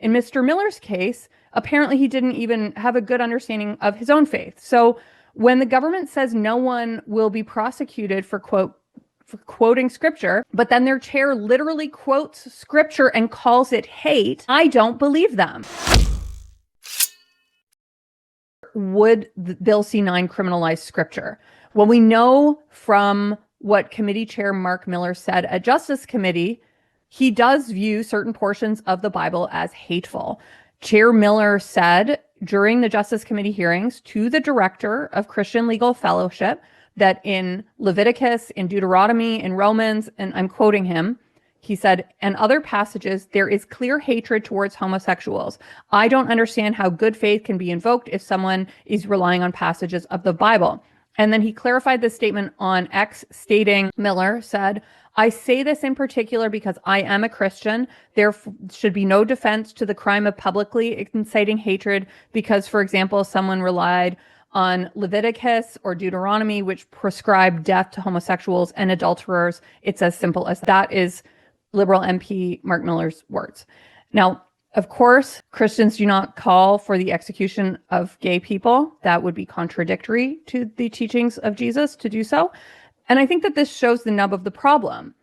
In Mr. Miller's case, apparently he didn't even have a good understanding of his own faith. So when the government says no one will be prosecuted for quoting scripture, but then their chair literally quotes scripture and calls it hate, I don't believe them. Would Bill C-9 criminalize scripture? Well, we know from what committee chair Mark Miller said at Justice Committee, he does view certain portions of the Bible as hateful. Chair Miller said during the Justice Committee hearings to the director of Christian Legal Fellowship that in Leviticus, in Deuteronomy, in Romans, and I'm quoting him, he said, and other passages, there is clear hatred towards homosexuals. I don't understand how good faith can be invoked if someone is relying on passages of the Bible. And then he clarified this statement on X, stating, Miller said, I say this in particular because I am a Christian. There should be no defense to the crime of publicly inciting hatred because, for example, someone relied on Leviticus or Deuteronomy, which prescribe death to homosexuals and adulterers. It's as simple as that is Liberal MP Mark Miller's words. Now, of course, Christians do not call for the execution of gay people. That would be contradictory to the teachings of Jesus to do so. And I think that this shows the nub of the problem.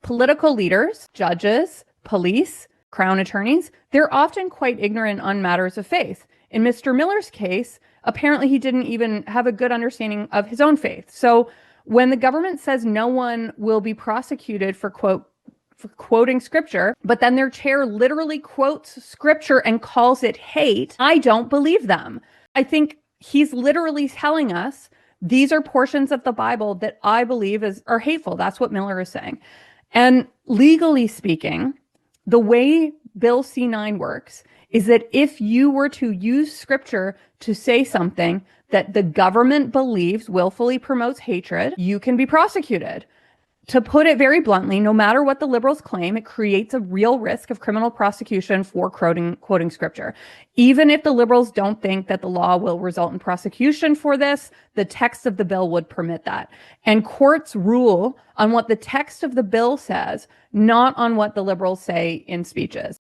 Political leaders, judges, police, crown attorneys, they're often quite ignorant on matters of faith. In Mr. Miller's case, apparently he didn't even have a good understanding of his own faith. So when the government says no one will be prosecuted for quoting scripture, but then their chair literally quotes scripture and calls it hate, I don't believe them. I think he's literally telling us these are portions of the Bible that I believe are hateful. That's what Miller is saying. And legally speaking, the way Bill C-9 works is that if you were to use scripture to say something that the government believes willfully promotes hatred, you can be prosecuted. To put it very bluntly, no matter what the liberals claim, it creates a real risk of criminal prosecution for quoting scripture. Even if the liberals don't think that the law will result in prosecution for this, the text of the bill would permit that. And courts rule on what the text of the bill says, not on what the liberals say in speeches.